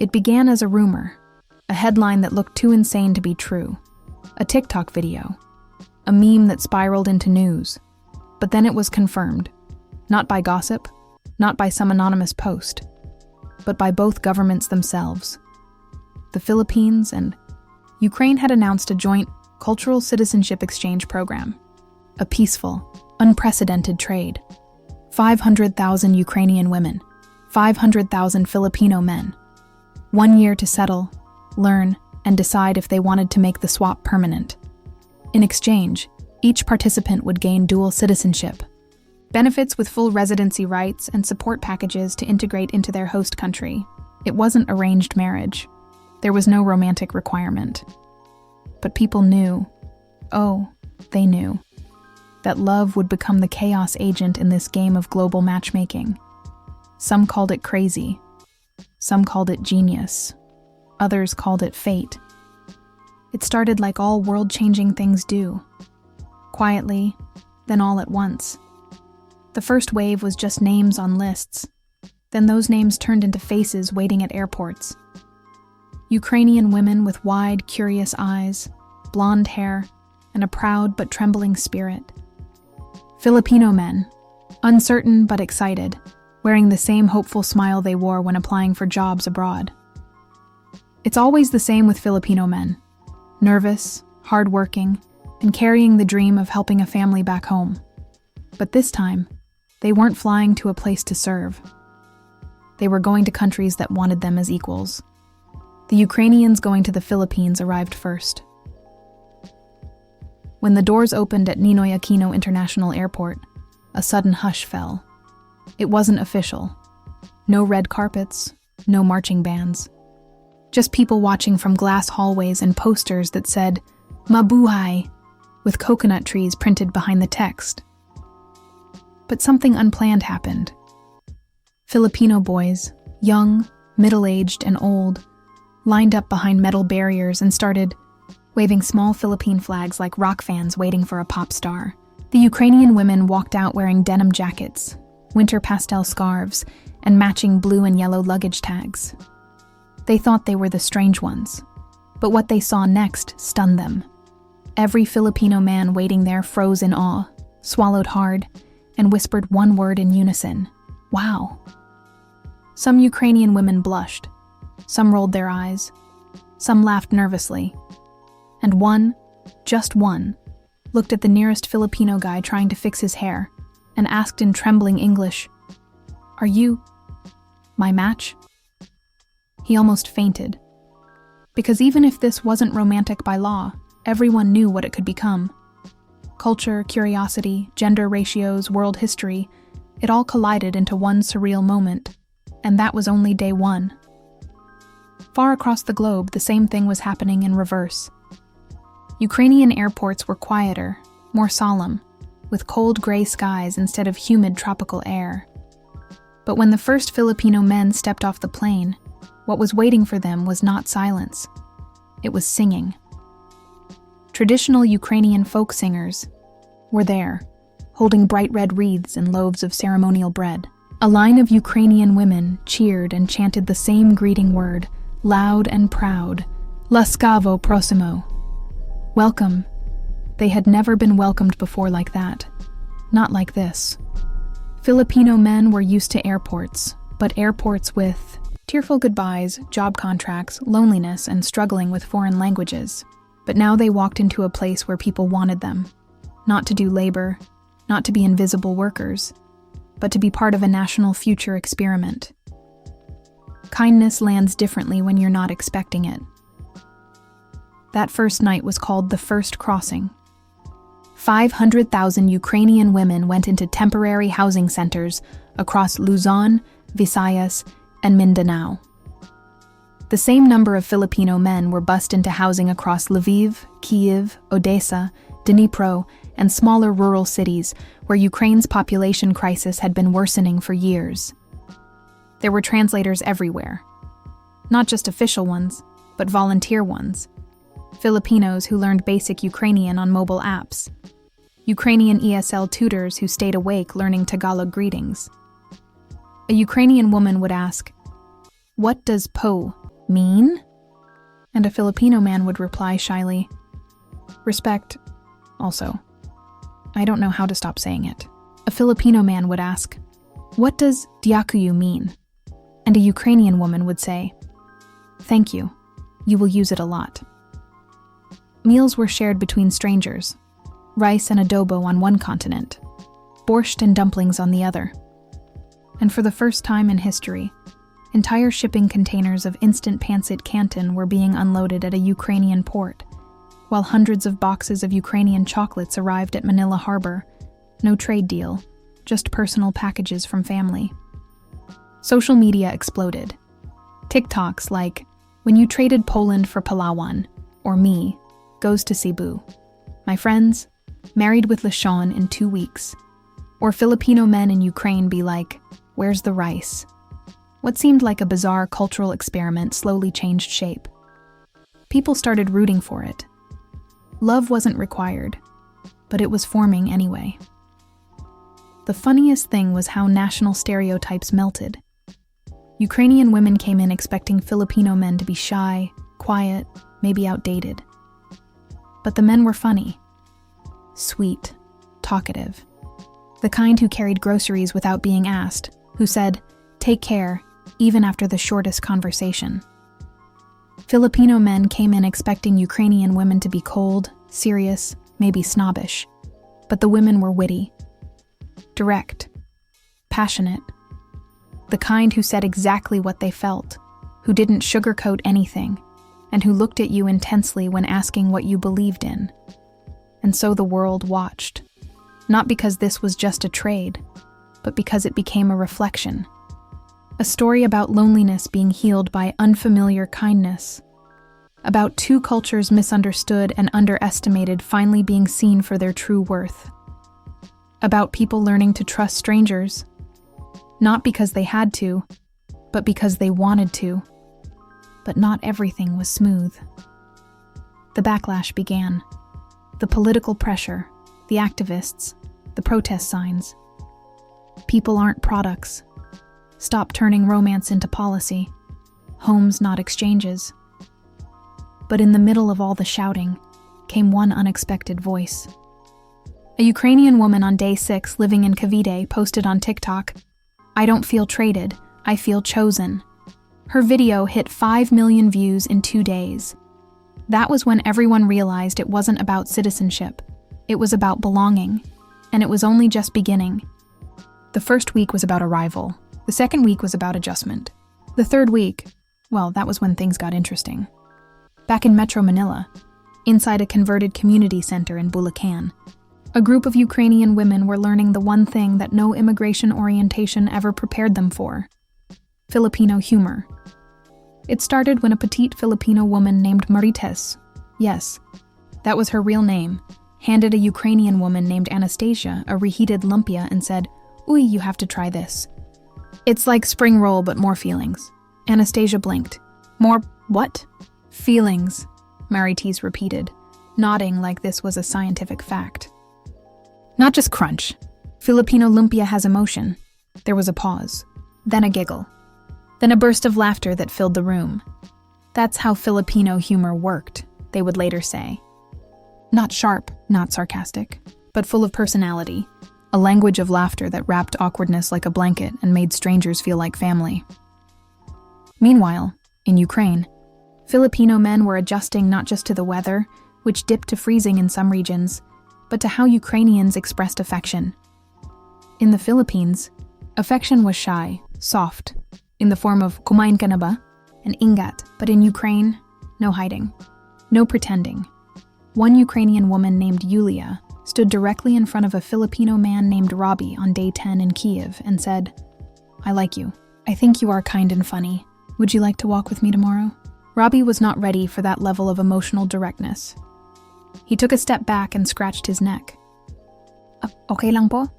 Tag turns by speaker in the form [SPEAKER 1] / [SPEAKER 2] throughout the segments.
[SPEAKER 1] It began as a rumor, a headline that looked too insane to be true, a TikTok video, a meme that spiraled into news. But then it was confirmed, not by gossip, not by some anonymous post, but by both governments themselves. The Philippines and Ukraine had announced a joint cultural citizenship exchange program, a peaceful, unprecedented trade. 500,000 Ukrainian women, 500,000 Filipino men. 1 year to settle, learn, and decide if they wanted to make the swap permanent. In exchange, each participant would gain dual citizenship, benefits with full residency rights and support packages to integrate into their host country. It wasn't arranged marriage. There was no romantic requirement. But people knew, they knew, that love would become the chaos agent in this game of global matchmaking. Some called it crazy. Some called it genius. Others called it fate. It started like all world-changing things do. Quietly, then all at once. The first wave was just names on lists. Then those names turned into faces waiting at airports. Ukrainian women with wide, curious eyes, blonde hair, and a proud but trembling spirit. Filipino men, uncertain but excited, wearing the same hopeful smile they wore when applying for jobs abroad. It's always the same with Filipino men, nervous, hardworking, and carrying the dream of helping a family back home. But this time, they weren't flying to a place to serve. They were going to countries that wanted them as equals. The Ukrainians going to the Philippines arrived first. When the doors opened at Ninoy Aquino International Airport, a sudden hush fell. It wasn't official. No red carpets, no marching bands. Just people watching from glass hallways and posters that said, "Mabuhay," with coconut trees printed behind the text. But something unplanned happened. Filipino boys, young, middle-aged, and old, lined up behind metal barriers and started waving small Philippine flags like rock fans waiting for a pop star. The Ukrainian women walked out wearing denim jackets, winter pastel scarves, and matching blue and yellow luggage tags. They thought they were the strange ones, but what they saw next stunned them. Every Filipino man waiting there froze in awe, swallowed hard, and whispered one word in unison: "Wow." Some Ukrainian women blushed, some rolled their eyes, some laughed nervously, and one, just one, looked at the nearest Filipino guy trying to fix his hair and asked in trembling English, "Are you my match?" He almost fainted. Because even if this wasn't romantic by law, everyone knew what it could become. Culture, curiosity, gender ratios, world history, it all collided into one surreal moment, and that was only day one. Far across the globe, the same thing was happening in reverse. Ukrainian airports were quieter, more solemn, with cold gray skies instead of humid tropical air. But when the first Filipino men stepped off the plane, what was waiting for them was not silence. It was singing. Traditional Ukrainian folk singers were there, holding bright red wreaths and loaves of ceremonial bread. A line of Ukrainian women cheered and chanted the same greeting word, loud and proud, "Laskavo prosimo." Welcome. They had never been welcomed before like that. Not like this. Filipino men were used to airports, but airports with tearful goodbyes, job contracts, loneliness, and struggling with foreign languages. But now they walked into a place where people wanted them. Not to do labor, not to be invisible workers, but to be part of a national future experiment. Kindness lands differently when you're not expecting it. That first night was called the First Crossing. 500,000 Ukrainian women went into temporary housing centers across Luzon, Visayas, and Mindanao. The same number of Filipino men were bussed into housing across Lviv, Kyiv, Odessa, Dnipro, and smaller rural cities where Ukraine's population crisis had been worsening for years. There were translators everywhere. Not just official ones, but volunteer ones. Filipinos who learned basic Ukrainian on mobile apps. Ukrainian ESL tutors who stayed awake learning Tagalog greetings. A Ukrainian woman would ask, "What does po Mean? And a Filipino man would reply shyly, respect, also. I don't know how to stop saying it. A Filipino man would ask, what does "Дякую" mean? And a Ukrainian woman would say, thank you. You will use it a lot. Meals were shared between strangers. Rice and adobo on one continent, borscht and dumplings on the other. And for the first time in history, entire shipping containers of instant pancit canton were being unloaded at a Ukrainian port, while hundreds of boxes of Ukrainian chocolates arrived at Manila Harbor. No trade deal, just personal packages from family. Social media exploded. TikToks like, when you traded Poland for Palawan, or me, goes to Cebu. My friends, married with Lechon in 2 weeks. Or Filipino men in Ukraine be like, where's the rice? What seemed like a bizarre cultural experiment slowly changed shape. People started rooting for it. Love wasn't required, but it was forming anyway. The funniest thing was how national stereotypes melted. Ukrainian women came in expecting Filipino men to be shy, quiet, maybe outdated. But the men were funny, sweet, talkative. The kind who carried groceries without being asked, who said, take care, even after the shortest conversation. Filipino men came in expecting Ukrainian women to be cold, serious, maybe snobbish. But the women were witty, direct, passionate. The kind who said exactly what they felt, who didn't sugarcoat anything, and who looked at you intensely when asking what you believed in. And so the world watched, not because this was just a trade, but because it became a reflection. A story about loneliness being healed by unfamiliar kindness. About two cultures misunderstood and underestimated finally being seen for their true worth. About people learning to trust strangers, not because they had to, but because they wanted to. But not everything was smooth. The backlash began. The political pressure, the activists, the protest signs. People aren't products. Stop turning romance into policy. Homes, not exchanges. But in the middle of all the shouting, came one unexpected voice. A Ukrainian woman on day 6 living in Cavite posted on TikTok, I don't feel traded, I feel chosen. Her video hit 5 million views in 2 days. That was when everyone realized it wasn't about citizenship. It was about belonging. And it was only just beginning. The first week was about arrival. The second week was about adjustment. The third week, well, that was when things got interesting. Back in Metro Manila, inside a converted community center in Bulacan, a group of Ukrainian women were learning the one thing that no immigration orientation ever prepared them for: Filipino humor. It started when a petite Filipino woman named Marites, yes, that was her real name, handed a Ukrainian woman named Anastasia a reheated lumpia and said, "Uy, you have to try this. It's like spring roll but more feelings." Anastasia blinked. "More what?" "Feelings," Marites repeated, nodding like this was a scientific fact. "Not just crunch. Filipino lumpia has emotion." There was a pause, then a giggle, then a burst of laughter that filled the room. That's how Filipino humor worked, they would later say. Not sharp, not sarcastic, but full of personality, a language of laughter that wrapped awkwardness like a blanket and made strangers feel like family. Meanwhile, in Ukraine, Filipino men were adjusting not just to the weather, which dipped to freezing in some regions, but to how Ukrainians expressed affection. In the Philippines, affection was shy, soft, in the form of "kumain ka na ba?" and "ingat," but in Ukraine, no hiding, no pretending. One Ukrainian woman named Yulia stood directly in front of a Filipino man named Robbie on day 10 in Kiev and said, "I like you. I think you are kind and funny. Would you like to walk with me tomorrow?" Robbie was not ready for that level of emotional directness. He took a step back and scratched his neck. Okay lang po?"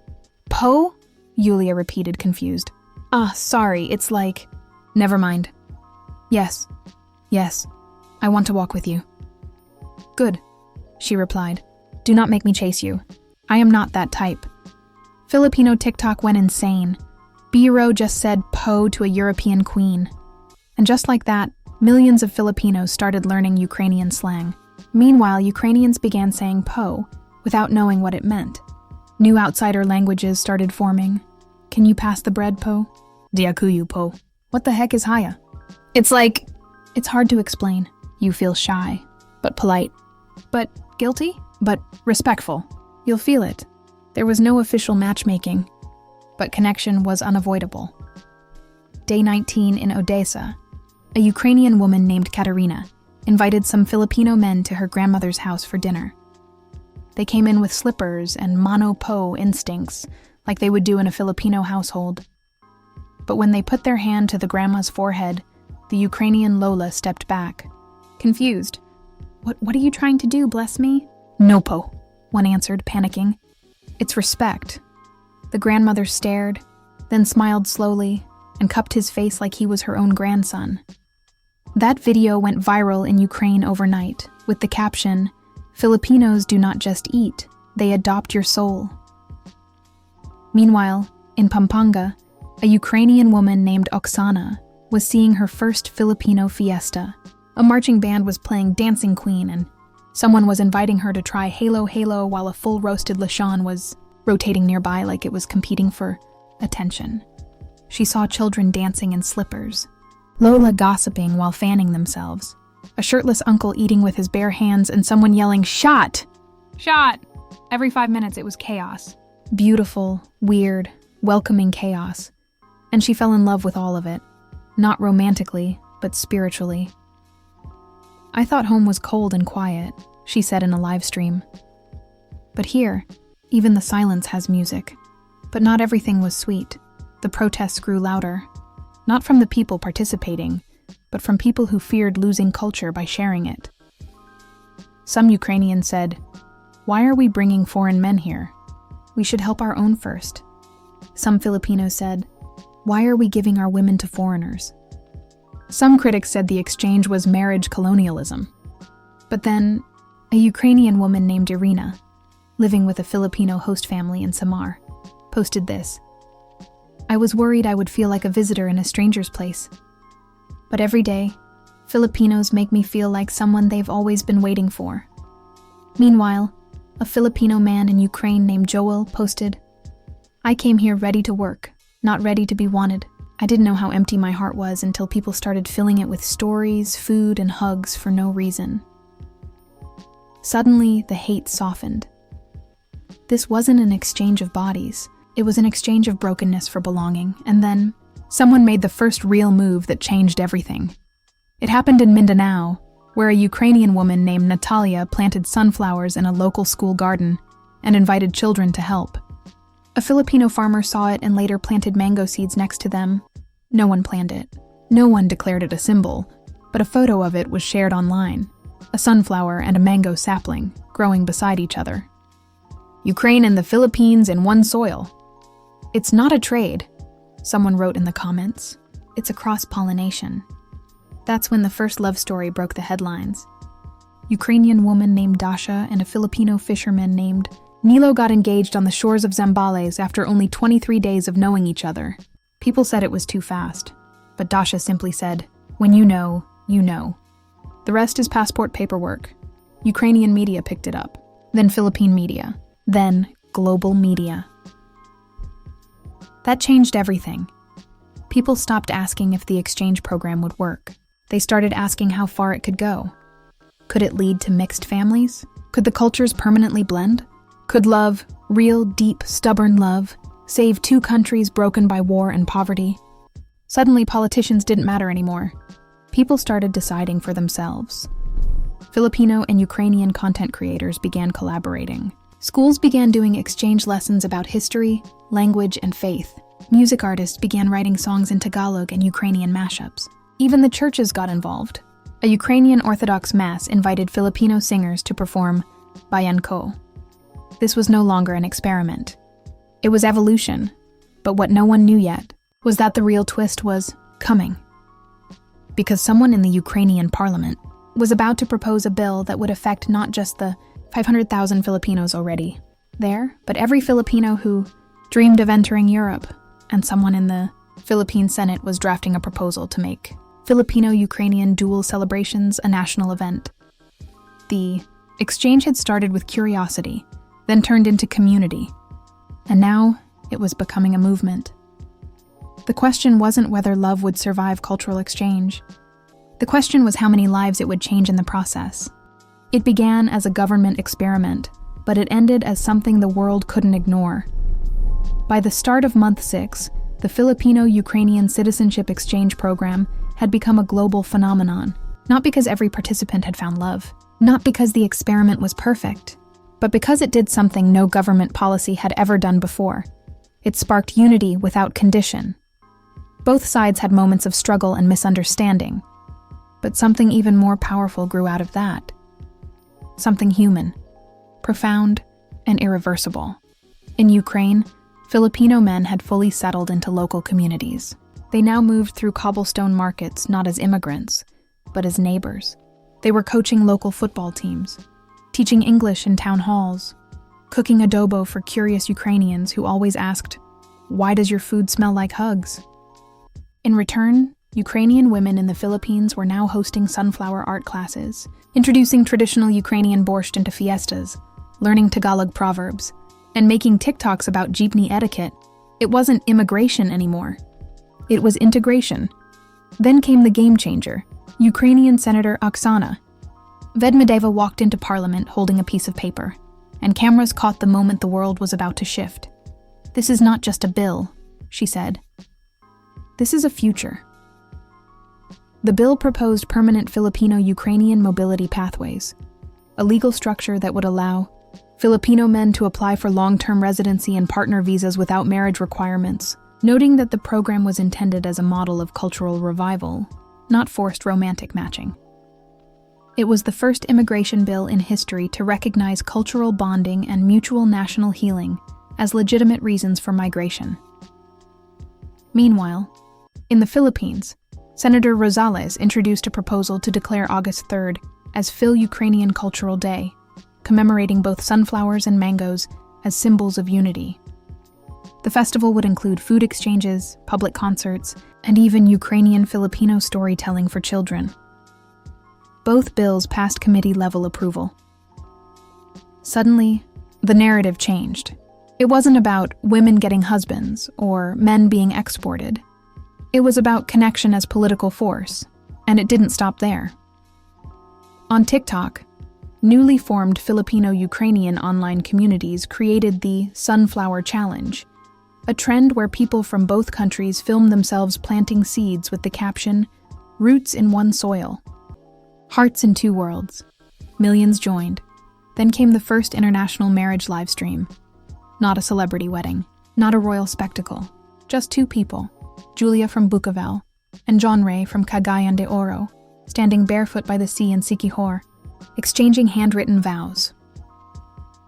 [SPEAKER 1] "Po?" Yulia repeated, confused. Sorry, it's like..." "Never mind. Yes, I want to walk with you." "Good," she replied. "Do not make me chase you. I am not that type." Filipino TikTok went insane. Biro just said "po" to a European queen. And just like that, Millions of Filipinos started learning Ukrainian slang. Meanwhile, Ukrainians began saying po without knowing what it meant. New outsider languages started forming. Can you pass the bread, po? Diakuyu, po. What the heck is haya? It's hard to explain. You feel shy, but polite. But guilty, but respectful. You'll feel it. There was no official matchmaking, but connection was unavoidable. Day 19 in Odessa, a Ukrainian woman named Katerina invited some Filipino men to her grandmother's house for dinner. They came in with slippers and mano po instincts, like they would do in a Filipino household. But when they put their hand to the grandma's forehead, the Ukrainian Lola stepped back, confused. What are you trying to do, bless me? No po, one answered, panicking. It's respect. The grandmother stared, then smiled slowly, and cupped his face like he was her own grandson. That video went viral in Ukraine overnight, with the caption, "Filipinos do not just eat, they adopt your soul." Meanwhile, in Pampanga, a Ukrainian woman named Oksana was seeing her first Filipino fiesta. A marching band was playing Dancing Queen, and someone was inviting her to try Halo Halo while a full roasted lechon was rotating nearby like it was competing for attention. She saw children dancing in slippers, Lola gossiping while fanning themselves, a shirtless uncle eating with his bare hands, and someone yelling, "Shot! Shot!" Every 5 minutes it was chaos. Beautiful, weird, welcoming chaos. And she fell in love with all of it. Not romantically, but spiritually. "I thought home was cold and quiet," she said in a live stream. But here, even the silence has music. But not everything was sweet. The protests grew louder. Not from the people participating, but from people who feared losing culture by sharing it. Some Ukrainians said, "Why are we bringing foreign men here? We should help our own first." Some Filipinos said, "Why are we giving our women to foreigners?" Some critics said the exchange was marriage colonialism. But then, a Ukrainian woman named Irina, living with a Filipino host family in Samar, posted this. "I was worried I would feel like a visitor in a stranger's place. But every day, Filipinos make me feel like someone they've always been waiting for." Meanwhile, a Filipino man in Ukraine named Joel posted, "I came here ready to work, not ready to be wanted. I didn't know how empty my heart was until people started filling it with stories, food, and hugs for no reason." Suddenly, the hate softened. This wasn't an exchange of bodies. It was an exchange of brokenness for belonging, and then someone made the first real move that changed everything. It happened in Mindanao, where a Ukrainian woman named Natalia planted sunflowers in a local school garden and invited children to help. A Filipino farmer saw it and later planted mango seeds next to them. No one planned it. No one declared it a symbol, but a photo of it was shared online. A sunflower and a mango sapling growing beside each other. Ukraine and the Philippines in one soil. "It's not a trade," someone wrote in the comments. "It's a cross-pollination." That's when the first love story broke the headlines. Ukrainian woman named Dasha and a Filipino fisherman named Nilo got engaged on the shores of Zambales after only 23 days of knowing each other. People said it was too fast, but Dasha simply said, "When you know, you know." The rest is passport paperwork. Ukrainian media picked it up, then Philippine media, then global media. That changed everything. People stopped asking if the exchange program would work. They started asking how far it could go. Could it lead to mixed families? Could the cultures permanently blend? Could love, real, deep, stubborn love, save two countries broken by war and poverty? Suddenly, politicians didn't matter anymore. People started deciding for themselves. Filipino and Ukrainian content creators began collaborating. Schools began doing exchange lessons about history, language, and faith. Music artists began writing songs in Tagalog and Ukrainian mashups. Even the churches got involved. A Ukrainian Orthodox Mass invited Filipino singers to perform bayanihan. This was no longer an experiment. It was evolution, but what no one knew yet was that the real twist was coming. Because someone in the Ukrainian parliament was about to propose a bill that would affect not just the 500,000 Filipinos already there, but every Filipino who dreamed of entering Europe, and someone in the Philippine Senate was drafting a proposal to make Filipino-Ukrainian dual celebrations a national event. The exchange had started with curiosity, then turned into community, and now it was becoming a movement. The question wasn't whether love would survive cultural exchange. The question was how many lives it would change in the process. It began as a government experiment, but it ended as something the world couldn't ignore. By the start of month 6, the Filipino-Ukrainian Citizenship Exchange program had become a global phenomenon, not because every participant had found love, not because the experiment was perfect, but because it did something no government policy had ever done before. It sparked unity without condition. Both sides had moments of struggle and misunderstanding, but something even more powerful grew out of that. Something human, profound, and irreversible. In Ukraine, Filipino men had fully settled into local communities. They now moved through cobblestone markets not as immigrants, but as neighbors. They were coaching local football teams, teaching English in town halls, cooking adobo for curious Ukrainians who always asked, "Why does your food smell like hugs?" In return, Ukrainian women in the Philippines were now hosting sunflower art classes, introducing traditional Ukrainian borscht into fiestas, learning Tagalog proverbs, and making TikToks about jeepney etiquette. It wasn't immigration anymore. It was integration. Then came the game changer, Ukrainian Senator Oksana. Vedmedeva walked into parliament holding a piece of paper, and cameras caught the moment the world was about to shift. "This is not just a bill," she said. "This is a future." The bill proposed permanent Filipino-Ukrainian mobility pathways, a legal structure that would allow Filipino men to apply for long-term residency and partner visas without marriage requirements, noting that the program was intended as a model of cultural revival, not forced romantic matching. It was the first immigration bill in history to recognize cultural bonding and mutual national healing as legitimate reasons for migration. Meanwhile, in the Philippines, Senator Rosales introduced a proposal to declare August 3rd as Phil-Ukrainian Cultural Day, commemorating both sunflowers and mangoes as symbols of unity. The festival would include food exchanges, public concerts, and even Ukrainian-Filipino storytelling for children. Both bills passed committee-level approval. Suddenly, the narrative changed. It wasn't about women getting husbands or men being exported. It was about connection as political force, and it didn't stop there. On TikTok, newly formed Filipino-Ukrainian online communities created the Sunflower Challenge, a trend where people from both countries film themselves planting seeds with the caption, "Roots in one soil." Hearts in two worlds. Millions joined. Then came the first international marriage livestream. Not a celebrity wedding, not a royal spectacle, just two people, Julia from Bukavel and John Ray from Cagayan de Oro, standing barefoot by the sea in Siquijor, exchanging handwritten vows.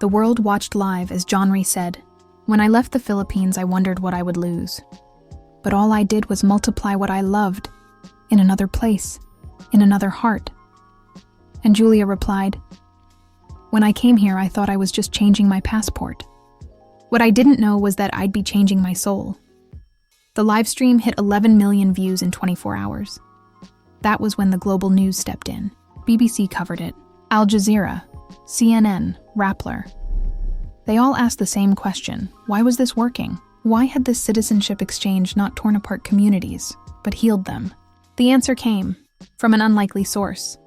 [SPEAKER 1] The world watched live as John Ray said, "When I left the Philippines, I wondered what I would lose. But all I did was multiply what I loved, in another place, in another heart." And Julia replied, "When I came here, I thought I was just changing my passport. What I didn't know was that I'd be changing my soul." The live stream hit 11 million views in 24 hours. That was when the global news stepped in. BBC covered it, Al Jazeera, CNN, Rappler. They all asked the same question: why was this working? Why had this citizenship exchange not torn apart communities, but healed them? The answer came from an unlikely source.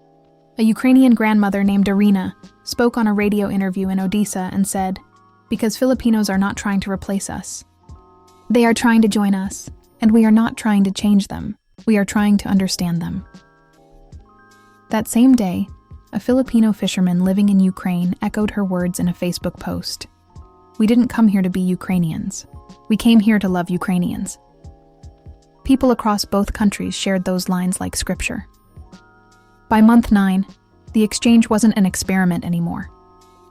[SPEAKER 1] A Ukrainian grandmother named Irina spoke on a radio interview in Odessa and said, "Because Filipinos are not trying to replace us. They are trying to join us, and we are not trying to change them. We are trying to understand them." That same day, a Filipino fisherman living in Ukraine echoed her words in a Facebook post. "We didn't come here to be Ukrainians. We came here to love Ukrainians." People across both countries shared those lines like scripture. By month 9, the exchange wasn't an experiment anymore.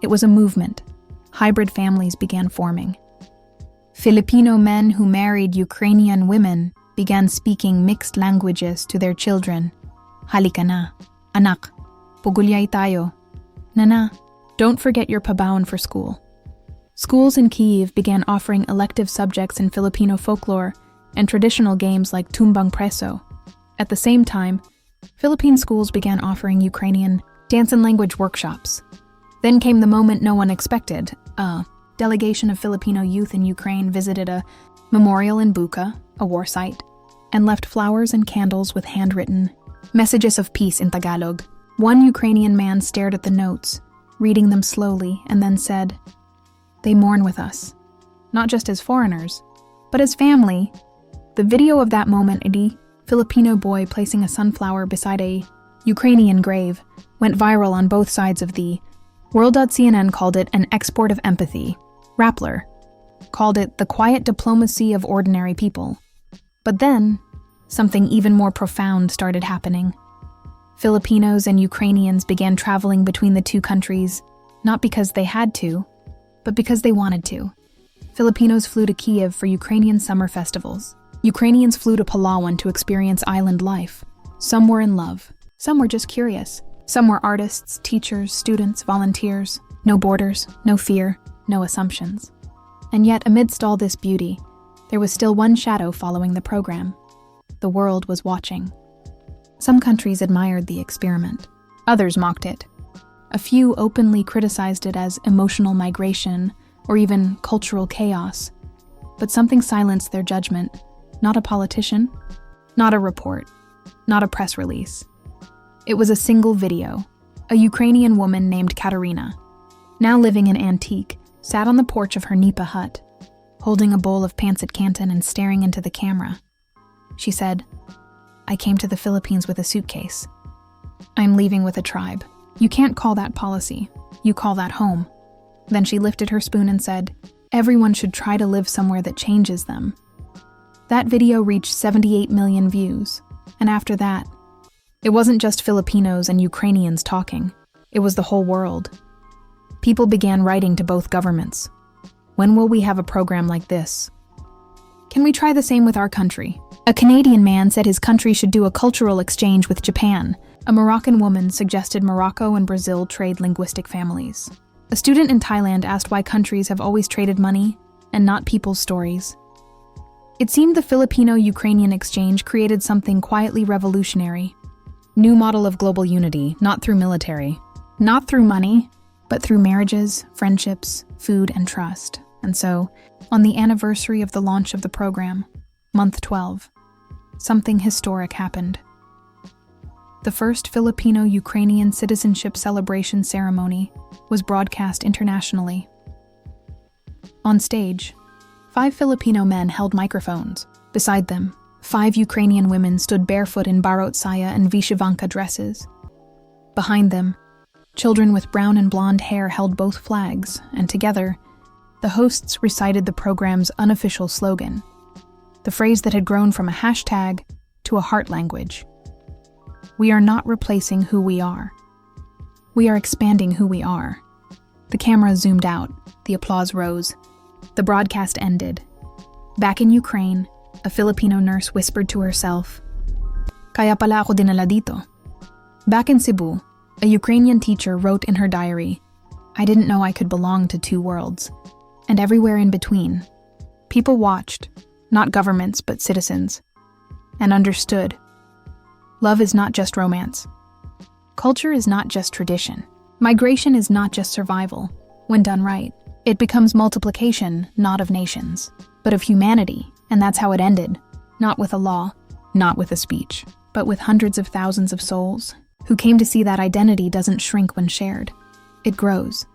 [SPEAKER 1] It was a movement. Hybrid families began forming. Filipino men who married Ukrainian women began speaking mixed languages to their children. "Halika na, anak, pugulyay tayo. Nana, don't forget your pabaon for school." Schools in Kyiv began offering elective subjects in Filipino folklore and traditional games like tumbang preso. At the same time, Philippine schools began offering Ukrainian dance and language workshops. Then came the moment no one expected. A delegation of Filipino youth in Ukraine visited a memorial in Buka, a war site, and left flowers and candles with handwritten messages of peace in Tagalog. One Ukrainian man stared at the notes, reading them slowly, and then said, "They mourn with us, not just as foreigners, but as family." The video of that moment, a Filipino boy placing a sunflower beside a Ukrainian grave, went viral on both sides of the world. CNN called it an export of empathy. Rappler called it the quiet diplomacy of ordinary people. But then, something even more profound started happening. Filipinos and Ukrainians began traveling between the two countries, not because they had to, but because they wanted to. Filipinos flew to Kiev for Ukrainian summer festivals. Ukrainians flew to Palawan to experience island life. Some were in love. Some were just curious. Some were artists, teachers, students, volunteers. No borders, no fear, no assumptions. And yet, amidst all this beauty, there was still one shadow following the program. The world was watching. Some countries admired the experiment. Others mocked it. A few openly criticized it as emotional migration or even cultural chaos. But something silenced their judgment. Not a politician, not a report, not a press release. It was a single video. A Ukrainian woman named Katerina, now living in Antique, sat on the porch of her Nipa hut, holding a bowl of pancit canton and staring into the camera. She said, "I came to the Philippines with a suitcase. I'm leaving with a tribe. You can't call that policy. You call that home." Then she lifted her spoon and said, "Everyone should try to live somewhere that changes them." That video reached 78 million views. And after that, it wasn't just Filipinos and Ukrainians talking. It was the whole world. People began writing to both governments. When will we have a program like this? Can we try the same with our country? A Canadian man said his country should do a cultural exchange with Japan. A Moroccan woman suggested Morocco and Brazil trade linguistic families. A student in Thailand asked why countries have always traded money and not people's stories. It seemed the Filipino-Ukrainian exchange created something quietly revolutionary. New model of global unity, not through military, not through money, but through marriages, friendships, food, and trust. And so, on the anniversary of the launch of the program, month 12, something historic happened. The first Filipino-Ukrainian citizenship celebration ceremony was broadcast internationally. On stage, 5 Filipino men held microphones. Beside them, 5 Ukrainian women stood barefoot in barot saya and vyshyvanka dresses. Behind them, children with brown and blonde hair held both flags, and together, the hosts recited the program's unofficial slogan, the phrase that had grown from a hashtag to a heart language. "We are not replacing who we are. We are expanding who we are." The camera zoomed out, the applause rose. The broadcast ended. Back in Ukraine, a Filipino nurse whispered to herself, "Kaya pala ako dinala dito." Back in Cebu, a Ukrainian teacher wrote in her diary, "I didn't know I could belong to 2 worlds." And everywhere in between, people watched, not governments but citizens, and understood. Love is not just romance. Culture is not just tradition. Migration is not just survival. When done right, it becomes multiplication, not of nations, but of humanity, and that's how it ended. Not with a law, not with a speech, but with hundreds of thousands of souls who came to see that identity doesn't shrink when shared. It grows.